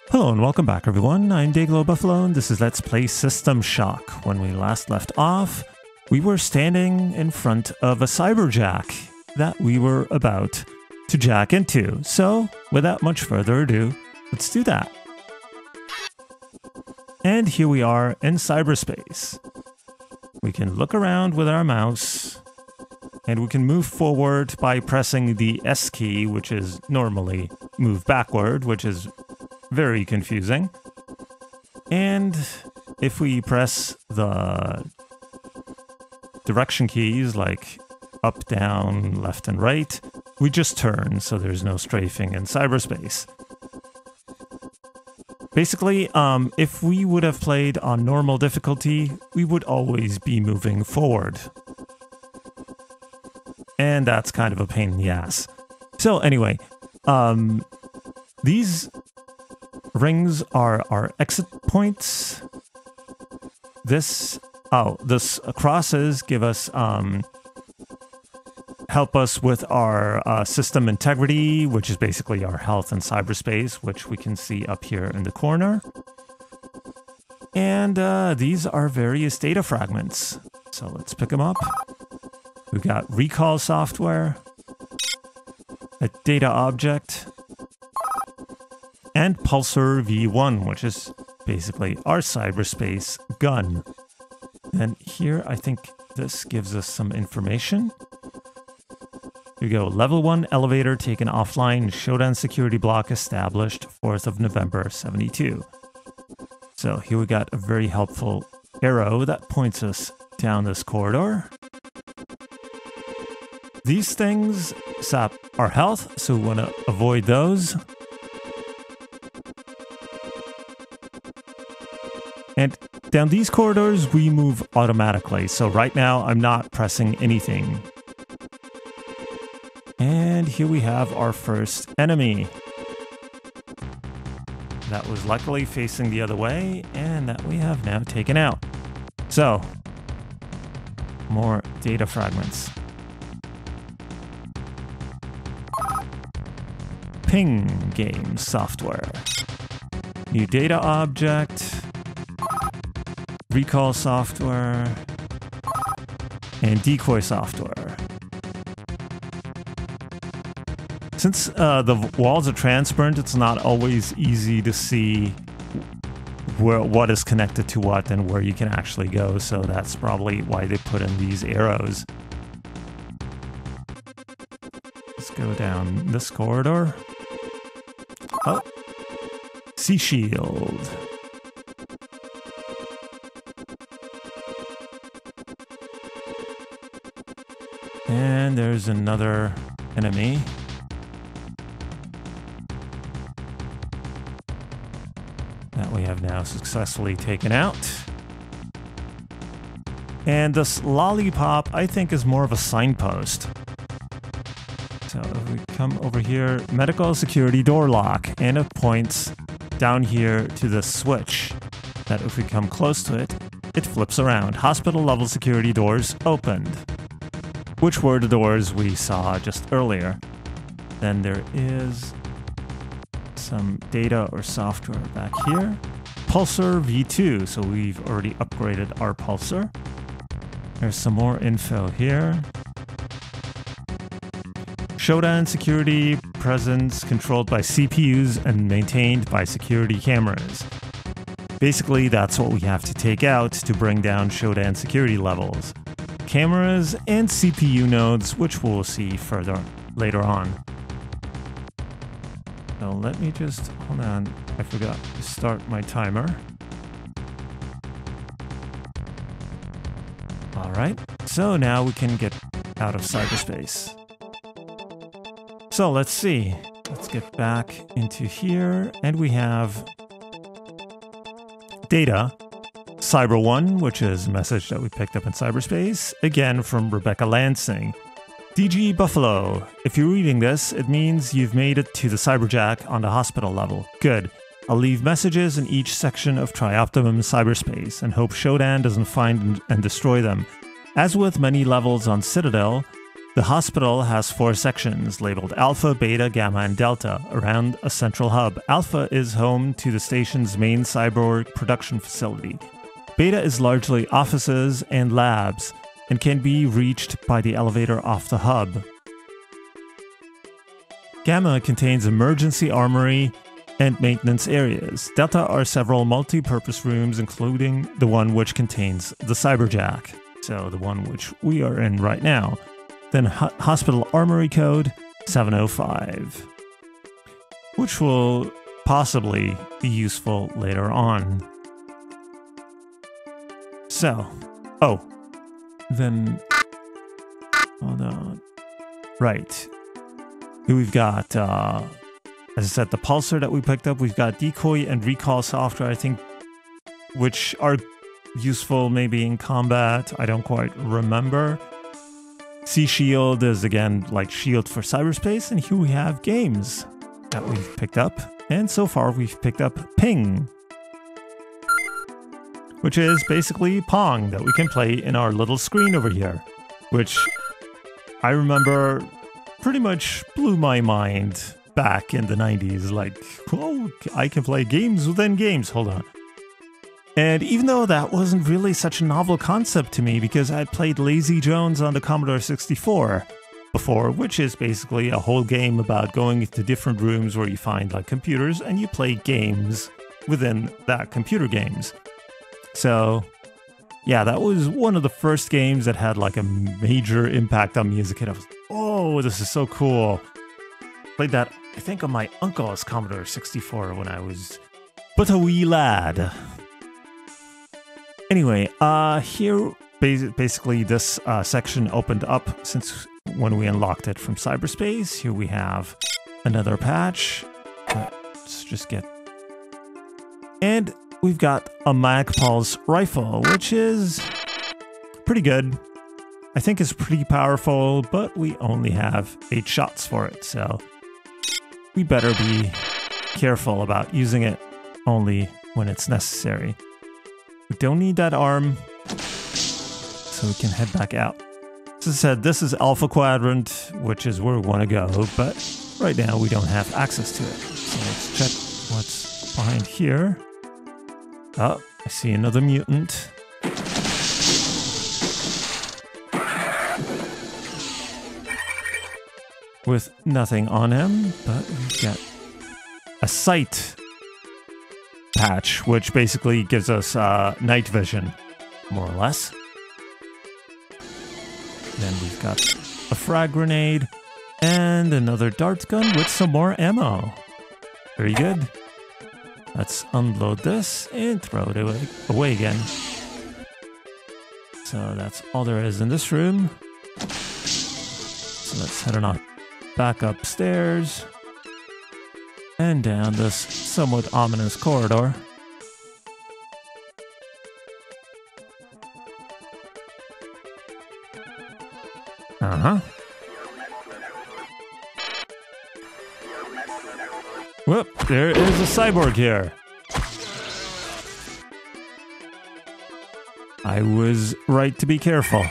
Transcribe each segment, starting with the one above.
Hello and welcome back everyone, I'm Day-Glo Buffalo and this is Let's Play System Shock. When we last left off, we were standing in front of a cyberjack that we were about to jack into. So, without much further ado, let's do that. And here we are in cyberspace. We can look around with our mouse, and we can move forward by pressing the S key, which is normally move backward, which is very confusing. And if we press the direction keys like up, down, left, and right, we just turn, so there's no strafing in cyberspace. Basically, if we would have played on normal difficulty, we would always be moving forward. And that's kind of a pain in the ass. So anyway, these rings are our exit points. This crosses give us, help us with our system integrity, which is basically our health in cyberspace, which we can see up here in the corner. And these are various data fragments. So let's pick them up. We've got recall software, a data object, and Pulsar V1, which is basically our cyberspace gun. And here, I think this gives us some information. Here we go. Level 1 elevator taken offline. Showdown security block established 4th of November 72. So here we got a very helpful arrow that points us down this corridor. These things sap our health, so we want to avoid those. And down these corridors, we move automatically. So right now, I'm not pressing anything. And here we have our first enemy. That was luckily facing the other way, and that we have now taken out. So, more data fragments. Ping game software. New data object. Recall software, and decoy software. Since the walls are transparent, it's not always easy to see what is connected to what and where you can actually go, so that's probably why they put in these arrows. Let's go down this corridor. Oh, sea shield. And there's another enemy. That we have now successfully taken out. And this lollipop, I think, is more of a signpost. So if we come over here, medical security door lock, and it points down here to the switch. That if we come close to it, it flips around. Hospital level security doors opened. Which were the doors we saw just earlier. Then there is some data or software back here. Pulsar V2, so we've already upgraded our Pulsar. There's some more info here. Showdown security presence controlled by CPUs and maintained by security cameras. Basically, that's what we have to take out to bring down Showdown security levels. Cameras and CPU nodes, which we'll see further later on. So let me just, hold on, I forgot to start my timer. Alright, so now we can get out of cyberspace. So let's see, let's get back into here, and we have data. Cyber 1, which is a message that we picked up in cyberspace, again from Rebecca Lansing. DG Buffalo, if you're reading this, it means you've made it to the cyberjack on the hospital level. Good. I'll leave messages in each section of Trioptimum cyberspace and hope Shodan doesn't find and destroy them. As with many levels on Citadel, the hospital has 4 sections labeled Alpha, Beta, Gamma, and Delta around a central hub. Alpha is home to the station's main cyborg production facility. Beta is largely offices and labs and can be reached by the elevator off the hub. Gamma contains emergency armory and maintenance areas. Delta are several multi-purpose rooms, including the one which contains the Cyberjack, so the one which we are in right now. Then Hospital Armory Code 705, which will possibly be useful later on. So, then, hold on. Right. Here we've got, as I said, the pulsar that we picked up. We've got decoy and recall software, I think, which are useful maybe in combat. I don't quite remember. C-Shield is, again, like shield for cyberspace. And here we have games that we've picked up. And so far, we've picked up Ping, which is basically Pong that we can play in our little screen over here, which I remember pretty much blew my mind back in the 90s. Like, oh, I can play games within games. Hold on. And even though that wasn't really such a novel concept to me, because I'd played Lazy Jones on the Commodore 64 before, which is basically a whole game about going into different rooms where you find like computers and you play games within that computer games. So yeah, that was one of the first games that had like a major impact on music, and I was, oh, this is so cool. Played that, I think, on my uncle's Commodore 64 when I was but a wee lad. Anyway, here, basically this section opened up since when we unlocked it from cyberspace. Here we have another patch. Let's just get... And we've got a Mag Pulse rifle, which is pretty good. I think it's pretty powerful, but we only have 8 shots for it, so we better be careful about using it only when it's necessary. We don't need that arm, so we can head back out. As I said, this is Alpha Quadrant, which is where we want to go, but right now we don't have access to it. So let's check what's behind here. Oh, I see another mutant. With nothing on him, but we've got a sight patch, which basically gives us night vision, more or less. Then we've got a frag grenade and another dart gun with some more ammo. Very good. Let's unload this and throw it away again. So that's all there is in this room. So let's head on back upstairs and down this somewhat ominous corridor. Whoop, there is a cyborg here. I was right to be careful.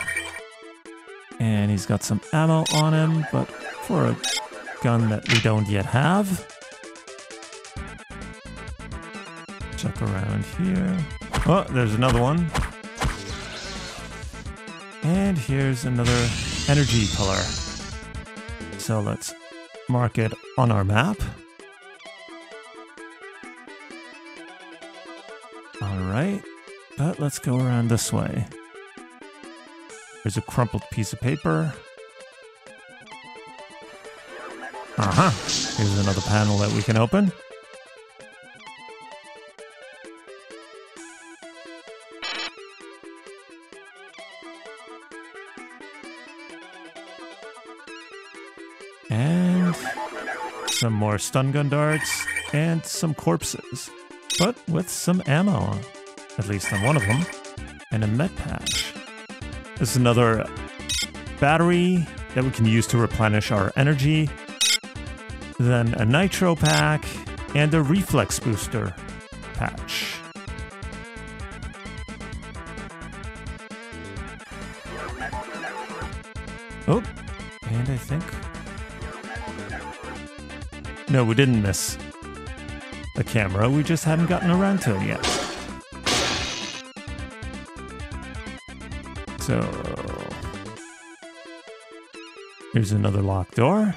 And he's got some ammo on him, but for a gun that we don't yet have. Check around here. Oh, there's another one. And here's another energy pillar. So let's mark it on our map. Alright, but let's go around this way. There's a crumpled piece of paper. Here's another panel that we can open. And some more stun gun darts and some corpses, but with some ammo, at least on one of them, and a med patch. This is another battery that we can use to replenish our energy. Then a nitro pack, and a reflex booster patch. Oh, and I think... No, we didn't miss the camera. We just hadn't gotten around to it yet. So... here's another locked door.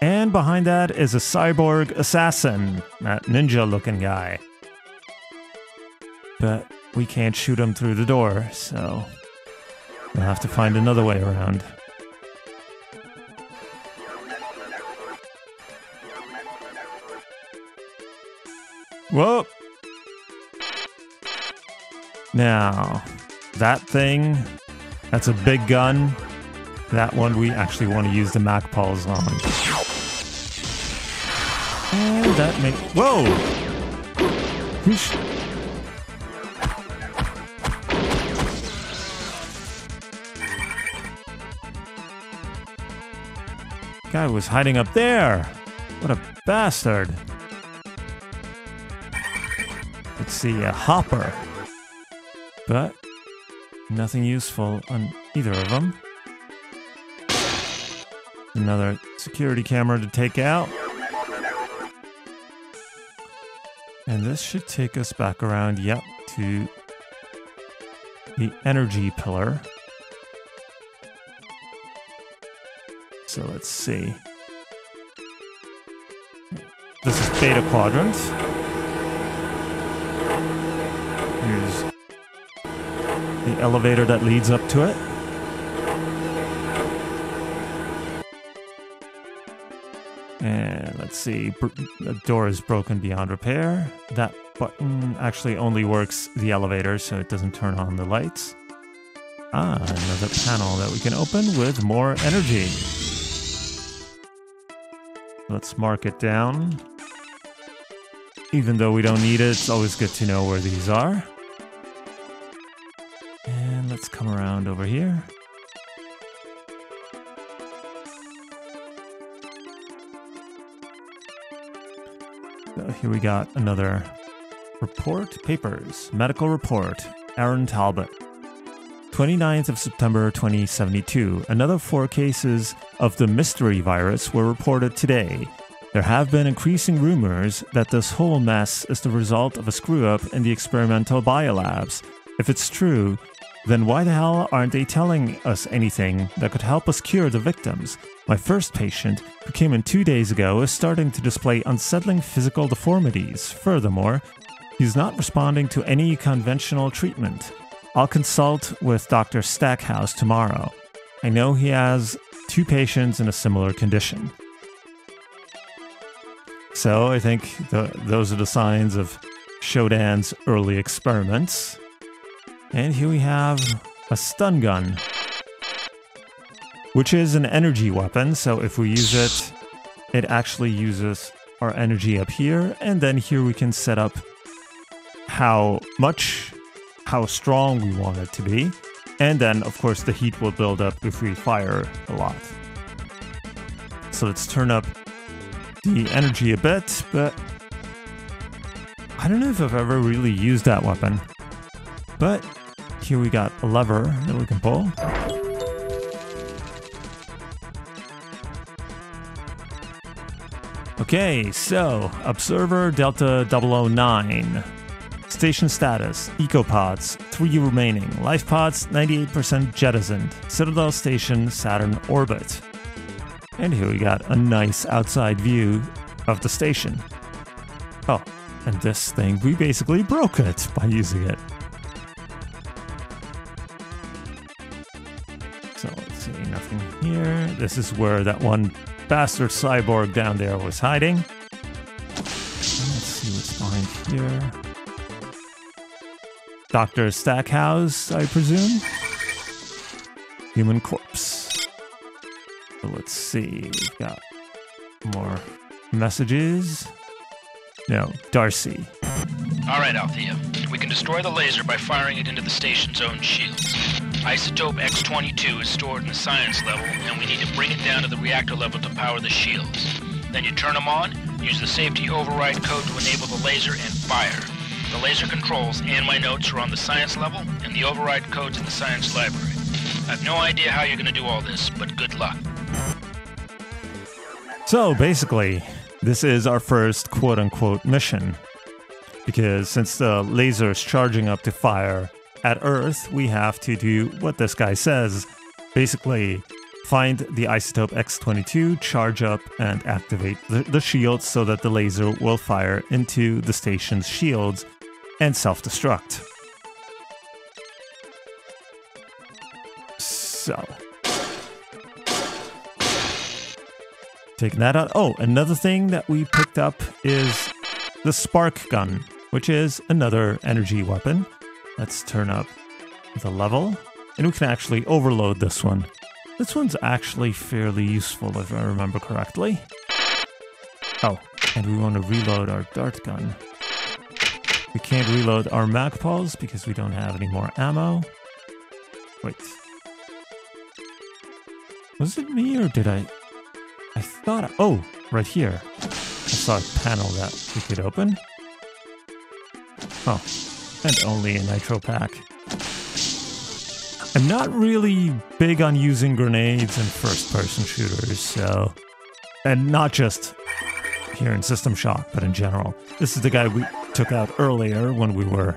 And behind that is a cyborg assassin, that ninja-looking guy. But we can't shoot him through the door, so we'll have to find another way around. Whoa! Now, that thing, that's a big gun. That one we actually want to use the Mac pulse on. And that may... Whoa! Whoosh. Guy was hiding up there! What a bastard! Let's see, a hopper. But nothing useful on either of them. Another security camera to take out. And this should take us back around, yep, to the energy pillar. So let's see. This is Beta Quadrant. Here's the elevator that leads up to it. And let's see, the door is broken beyond repair. That button actually only works the elevator, so it doesn't turn on the lights. Ah, another panel that we can open with more energy. Let's mark it down. Even though we don't need it, it's always good to know where these are. And let's come around over here. So here we got another report. Papers. Medical report. Aaron Talbot. 29th of September 2072. Another 4 cases of the mystery virus were reported today. There have been increasing rumors that this whole mess is the result of a screw-up in the experimental biolabs. If it's true, then why the hell aren't they telling us anything that could help us cure the victims? My first patient, who came in 2 days ago, is starting to display unsettling physical deformities. Furthermore, he's not responding to any conventional treatment. I'll consult with Dr. Stackhouse tomorrow. I know he has 2 patients in a similar condition. So I think those are the signs of Shodan's early experiments. And here we have a stun gun, which is an energy weapon. So if we use it, it actually uses our energy up here. And then here we can set up how strong we want it to be. And then, of course, the heat will build up if we fire a lot. So let's turn up the energy a bit, but I don't know if I've ever really used that weapon. But here we got a lever that we can pull. Okay, so Observer Delta 009. Station status, ecopods, 3 remaining. Life pods, 98% jettisoned. Citadel Station, Saturn orbit. And here we got a nice outside view of the station. Oh, and this thing, we basically broke it by using it. So let's see, nothing here. This is where that one bastard cyborg down there was hiding. Let's see what's behind here. Dr. Stackhouse, I presume? Human corpse. So let's see, we've got more messages. No, Darcy. Alright, Althea. We can destroy the laser by firing it into the station's own shields. Isotope X-22 is stored in the science level, and we need to bring it down to the reactor level to power the shields. Then you turn them on, Use the safety override code to enable the laser and fire. The laser controls and my notes are on the science level, and the override code's in the science library. I have no idea how you're going to do all this, but good luck. So basically, this is our first quote-unquote mission. Because since the laser is charging up to fire at Earth, we have to do what this guy says. Basically, find the isotope X22, charge up, and activate the shields so that the laser will fire into the station's shields and self-destruct. So, taking that out. Oh, another thing that we picked up is the spark gun, which is another energy weapon. Let's turn up the level, and we can actually overload this one. This one's actually fairly useful if I remember correctly. Oh, and we want to reload our dart gun. We can't reload our magpulse because we don't have any more ammo. Wait. Was it me or did I thought... Oh, right here. I saw a panel that we could open. Oh, and only a nitro pack. I'm not really big on using grenades in first-person shooters, so... And not just here in System Shock, but in general. This is the guy we took out earlier when we were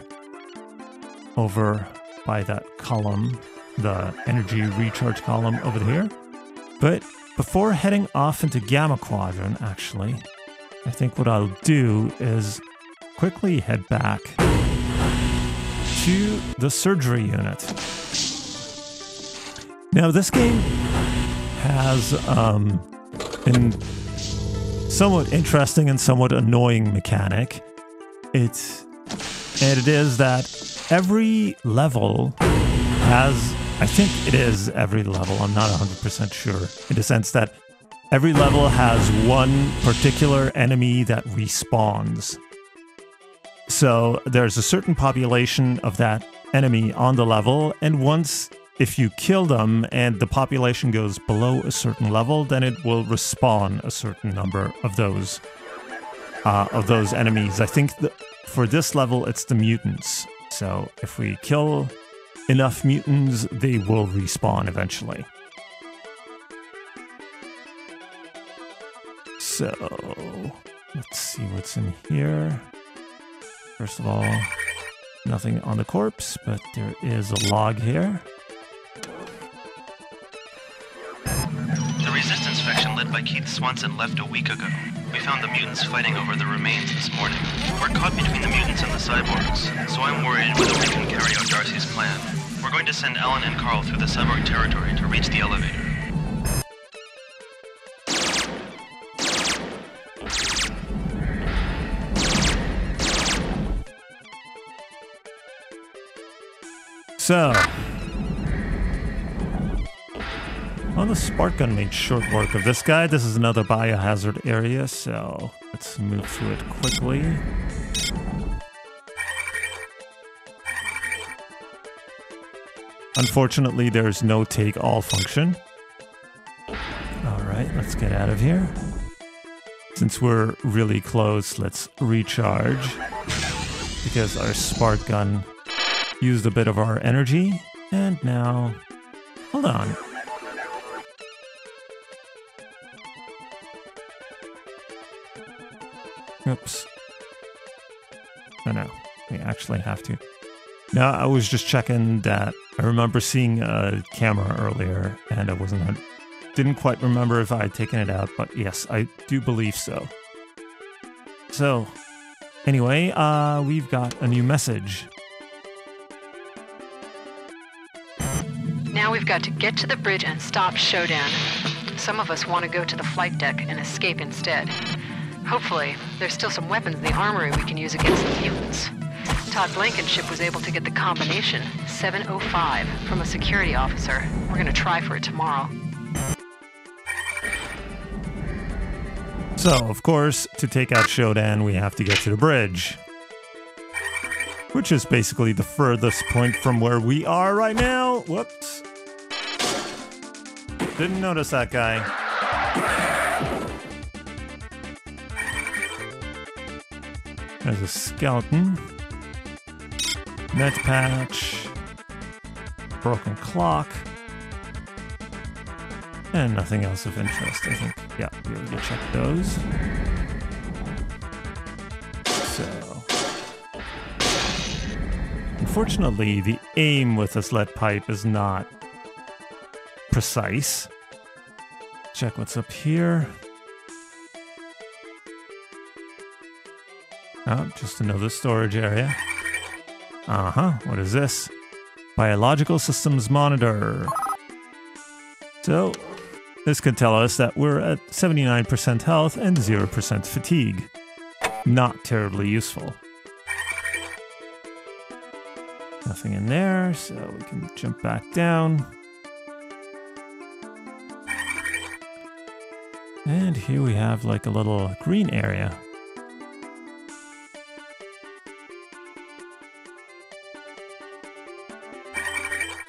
over by that column, the energy recharge column over here. But before heading off into Gamma Quadrant, actually, I think what I'll do is quickly head back to the surgery unit. Now, this game has an somewhat interesting and somewhat annoying mechanic. It is that every level has, I think it is every level, I'm not 100% sure, in the sense that every level has one particular enemy that respawns. So there's a certain population of that enemy on the level, and once, if you kill them and the population goes below a certain level, then it will respawn a certain number of those enemies. I think for this level, it's the mutants. So if we kill enough mutants, they will respawn eventually. So let's see what's in here. First of all, nothing on the corpse, but there is a log here. The resistance faction led by Keith Swanson left a week ago. We found the mutants fighting over the remains this morning. We're caught between the mutants and the cyborgs, so I'm worried whether we can carry out Darcy's plan. We're going to send Alan and Carl through the cyborg territory to reach the elevator. So, well, the spark gun made short work of this guy. This is another biohazard area, so let's move through it quickly. Unfortunately, there's no take-all function. Alright, let's get out of here. Since we're really close, let's recharge, because our spark gun used a bit of our energy, and now... Hold on. Oops. Oh no, we actually have to. No, I was just checking that. I remember seeing a camera earlier, and I didn't quite remember if I had taken it out, but yes, I do believe so. So, anyway, we've got a new message. Now we've got to get to the bridge and stop Showdown. Some of us want to go to the flight deck and escape instead. Hopefully, there's still some weapons in the armory we can use against the mutants. Todd Blankenship was able to get the combination 705 from a security officer. We're going to try for it tomorrow. So, of course, to take out Shodan, we have to get to the bridge. Which is basically the furthest point from where we are right now. Whoops. Didn't notice that guy. There's a skeleton. Med patch. Broken clock. And nothing else of interest, I think. Yeah, we already checked those. So... Unfortunately, the aim with this lead pipe is not precise. Check what's up here. Oh, just another storage area. What is this? Biological systems monitor. So, this could tell us that we're at 79% health and 0% fatigue. Not terribly useful. Nothing in there, so we can jump back down. And here we have like a little green area.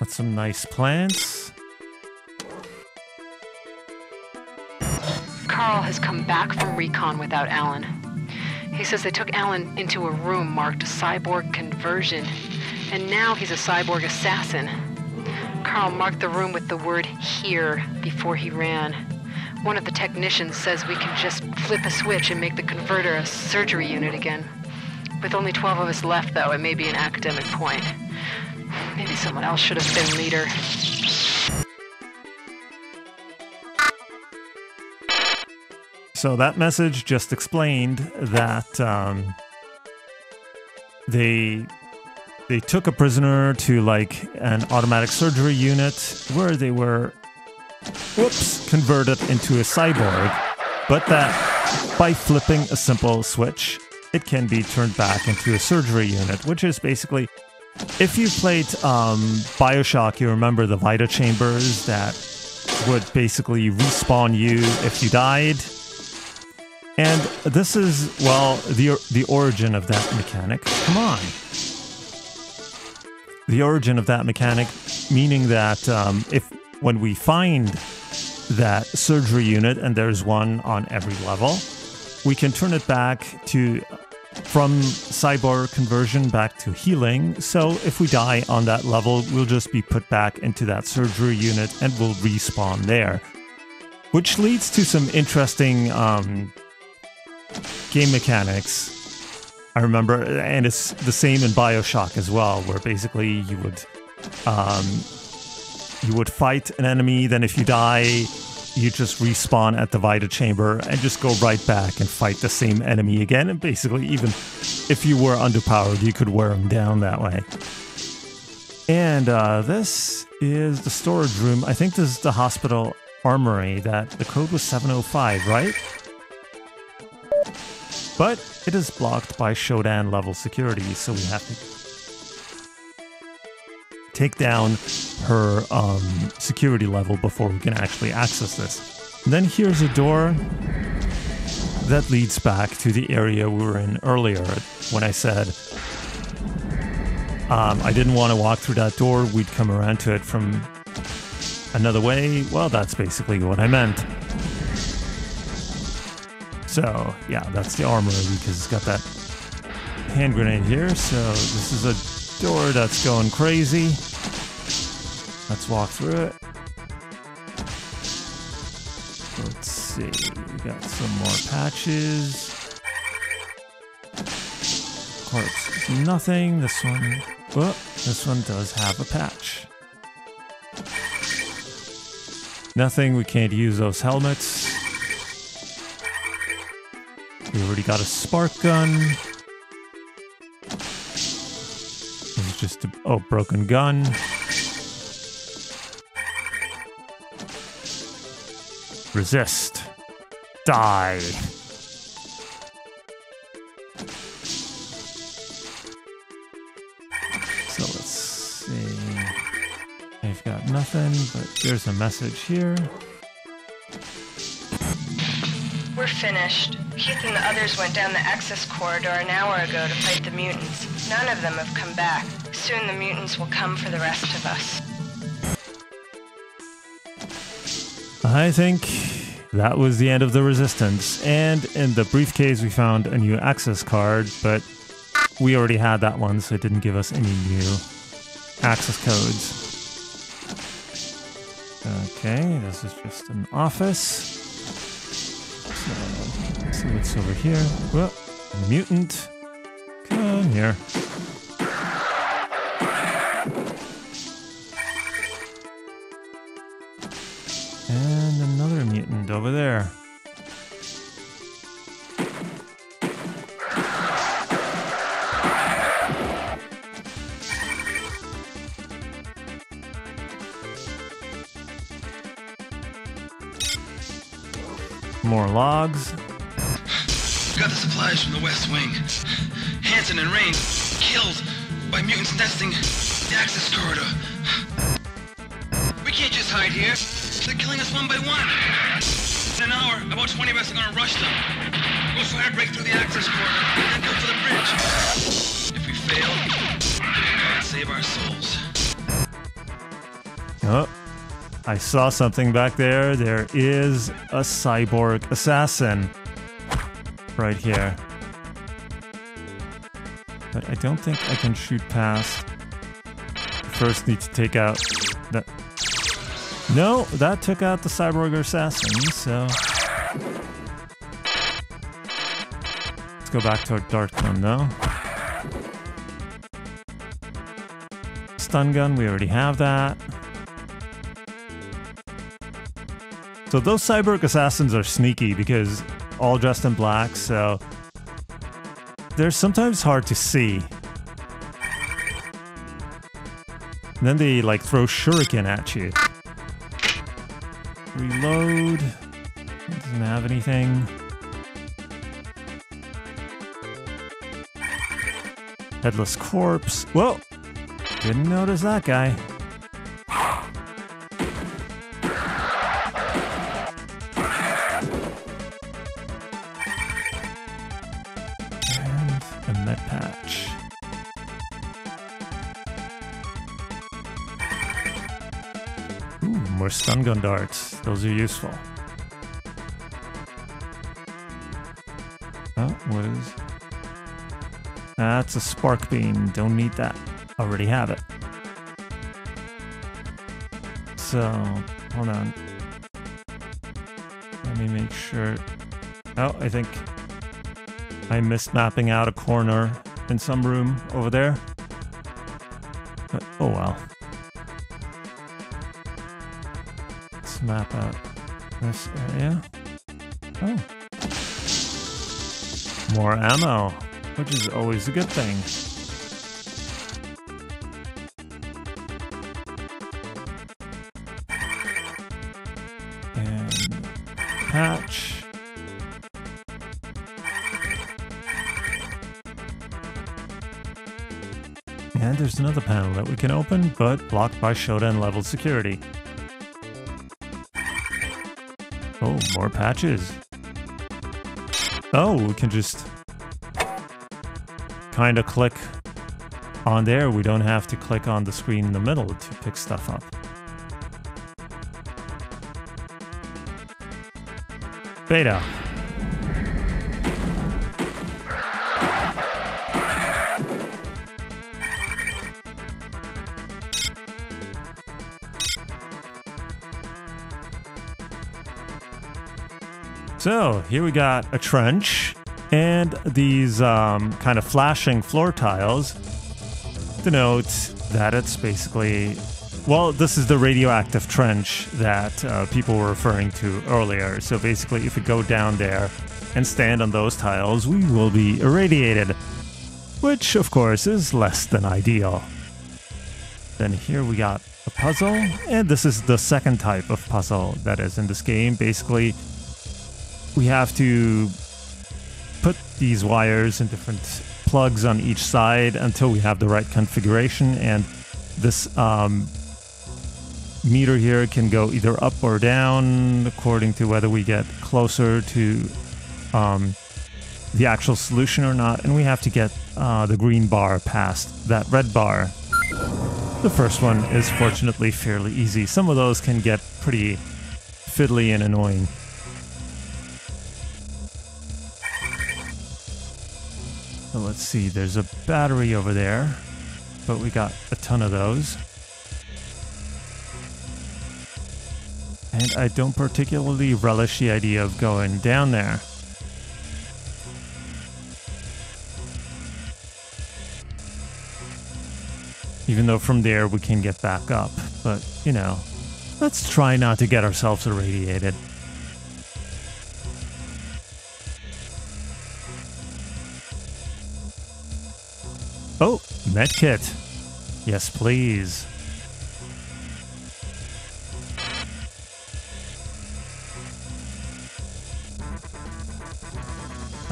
With some nice plants. Carl has come back from recon without Alan. He says they took Alan into a room marked cyborg conversion, and now he's a cyborg assassin. Carl marked the room with the word "here" before he ran. One of the technicians says we can just flip a switch and make the converter a surgery unit again. With only 12 of us left, though, it may be an academic point. Maybe someone else should have been leader. So that message just explained that they took a prisoner to like an automatic surgery unit where they were, converted into a cyborg, but that by flipping a simple switch, it can be turned back into a surgery unit, which is basically, if you played Bioshock, you remember the Vita chambers that would basically respawn you if you died. And this is, well, the origin of that mechanic. Come on. The origin of that mechanic, meaning that when we find that surgery unit, and there's one on every level, we can turn it back from cyborg conversion back to healing. So if we die on that level, we'll just be put back into that surgery unit and we'll respawn there. Which leads to some interesting game mechanics. I remember, and it's the same in Bioshock as well, where basically you would fight an enemy, then if you die, you just respawn at the Vita chamber and just go right back and fight the same enemy again. And basically, even if you were underpowered, you could wear them down that way. And this is the storage room. I think this is the hospital armory. That the code was 705, right? But it is blocked by Shodan level security, so we have to take down her security level before we can actually access this. And then here's a door that leads back to the area we were in earlier when I said I didn't want to walk through that door, we'd come around to it from another way. Well, that's basically what I meant. So, yeah, that's the armory because it's got that hand grenade here. So this is a door that's going crazy. Let's walk through it. Let's see, we got some more patches. Corpse is nothing. This one does have a patch. Nothing, we can't use those helmets. We already got a spark gun. This is just a broken gun. Resist. Die. So let's see. I've got nothing, but there's a message here. We're finished. Keith and the others went down the access corridor an hour ago to fight the mutants. None of them have come back. Soon the mutants will come for the rest of us. I think that was the end of the Resistance. And in the briefcase, we found a new access card, but we already had that one, so it didn't give us any new access codes. Okay, this is just an office. So, let's see what's over here. Well, a mutant. Come here. And another mutant over there. More logs. Got the supplies from the West Wing. Hanson and Rain killed by mutants nesting the access corridor. We can't just hide here. They're killing us one by one. In an hour, about 20 of us are gonna rush them. We'll try to break through the access corridor and then go for the bridge. If we fail, God save our souls. Oh, I saw something back there. There is a cyborg assassin right here. But I don't think I can shoot past. First need to take out that. No, that took out the cyborg assassin, so let's go back to our dart gun though. Stun gun, we already have that. So those cyborg assassins are sneaky because all dressed in black, so they're sometimes hard to see. And then they like throw shuriken at you. Reload. Doesn't have anything. Headless corpse. Whoa! Didn't notice that guy. And a med patch. Ooh, more stun gun darts. Those are useful. Oh, what is... That's a spark beam. Don't need that. Already have it. So, hold on. Let me make sure... Oh, I think I missed mapping out a corner in some room over there. But, oh well. Let's map out this area. Oh. More ammo, which is always a good thing. And patch. And there's another panel that we can open, but blocked by Shodan level security. Oh, more patches. Oh, we can just kind of click on there. We don't have to click on the screen in the middle to pick stuff up. Beta. So here we got a trench and these kind of flashing floor tiles denote that it's basically, well, this is the radioactive trench that people were referring to earlier. So basically if we go down there and stand on those tiles, we will be irradiated, which of course is less than ideal. Then here we got a puzzle, and this is the second type of puzzle that is in this game. Basically, we have to put these wires in different plugs on each side until we have the right configuration, and this meter here can go either up or down according to whether we get closer to the actual solution or not, and we have to get the green bar past that red bar. The first one is fortunately fairly easy. Some of those can get pretty fiddly and annoying. let's see, there's a battery over there, but we got a ton of those. And I don't particularly relish the idea of going down there. Even though from there we can get back up. But, you know, let's try not to get ourselves irradiated. Oh, medkit. Yes, please.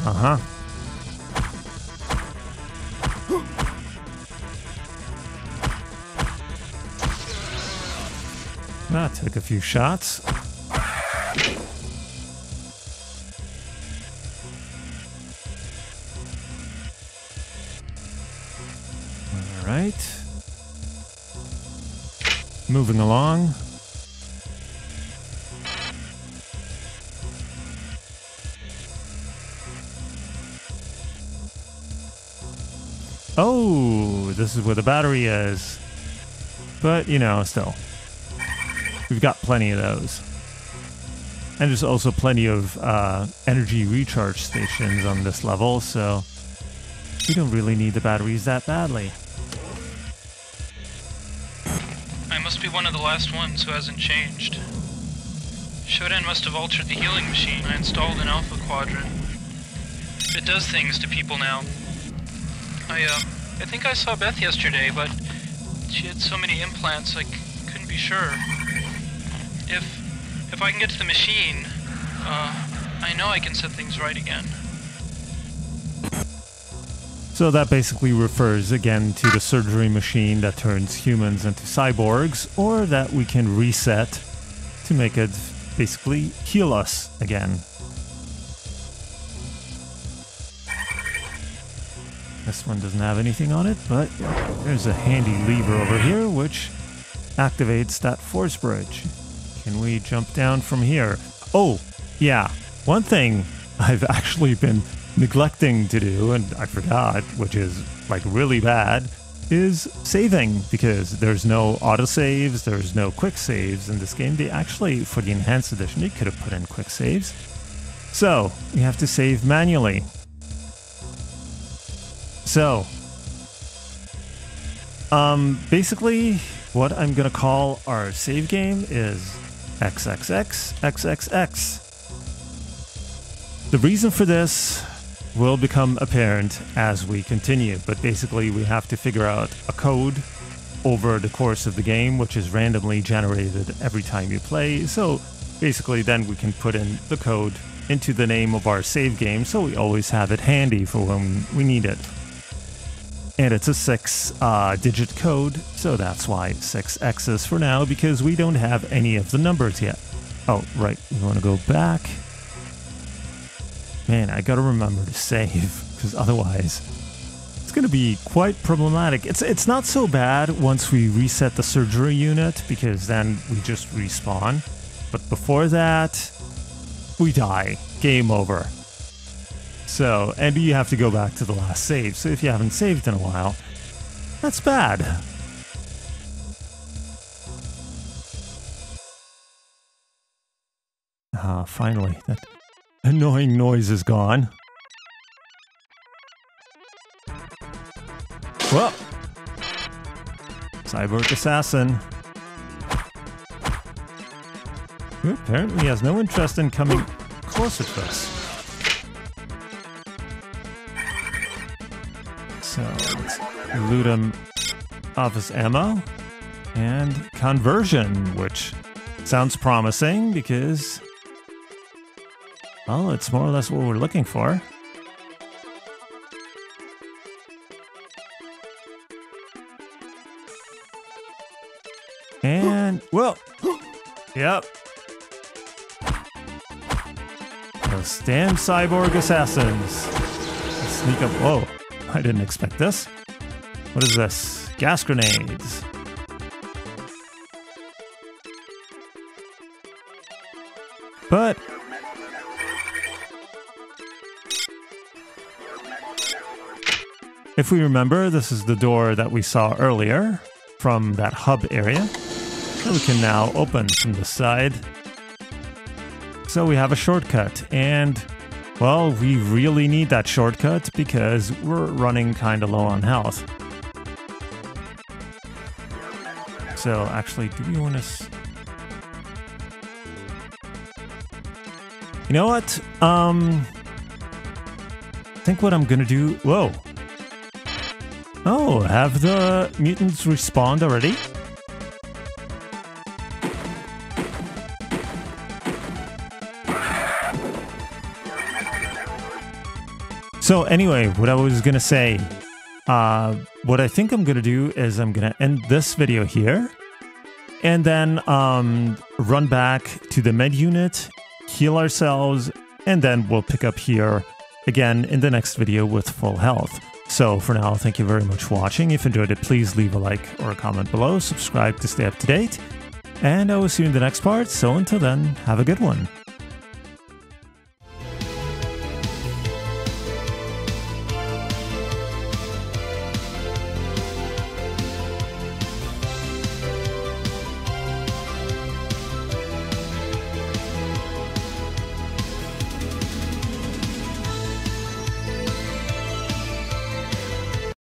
Uh-huh. That took a few shots. All right. Moving along. Oh, this is where the battery is. But, you know, still. We've got plenty of those. And there's also plenty of energy recharge stations on this level, so we don't really need the batteries that badly. I must be one of the last ones who hasn't changed. Shodan must have altered the healing machine I installed in Alpha Quadrant. It does things to people now. I think I saw Beth yesterday, but she had so many implants I couldn't be sure. If I can get to the machine, I know I can set things right again. So that basically refers again to the surgery machine that turns humans into cyborgs, or that we can reset to make it basically heal us again. This one doesn't have anything on it, but there's a handy lever over here which activates that force bridge. Can we jump down from here? Oh, yeah. One thing I've actually been neglecting to do, and I forgot, which is like really bad, is saving, because there's no autosaves, there's no quick saves in this game. They actually, for the enhanced edition, they could have put in quick saves. So, we have to save manually. So, basically, what I'm gonna call our save game is XXXXXX. The reason for this will become apparent as we continue, but basically we have to figure out a code over the course of the game, which is randomly generated every time you play. So basically then we can put in the code into the name of our save game, so we always have it handy for when we need it. And it's a 6-digit code, so that's why 6X's for now, because we don't have any of the numbers yet. Oh, right, we want to go back. Man, I gotta remember to save, because otherwise it's gonna be quite problematic. It's not so bad once we reset the surgery unit, because then we just respawn. But before that, we die. Game over. So, and you have to go back to the last save. So if you haven't saved in a while, that's bad. Finally, that annoying noise is gone. Whoa! Cyborg assassin. Who apparently has no interest in coming closer to us. So let's loot him of his ammo and conversion, which sounds promising because, well, it's more or less what we're looking for. And, well, yep. Those damn cyborg assassins. Let's sneak up. Whoa. I didn't expect this. What is this? Gas grenades. But if we remember, this is the door that we saw earlier from that hub area. So we can now open from the side. So we have a shortcut, and well, we really need that shortcut because we're running kind of low on health. So actually, do we want to... You know what? I think what I'm gonna do... Whoa! Oh, have the mutants respawned already? So anyway, what I was gonna say, what I think I'm gonna do is I'm gonna end this video here, and then run back to the med unit, heal ourselves, and then we'll pick up here again in the next video with full health. So for now, thank you very much for watching. If you enjoyed it, please leave a like or a comment below, subscribe to stay up to date, and I will see you in the next part. So until then, have a good one.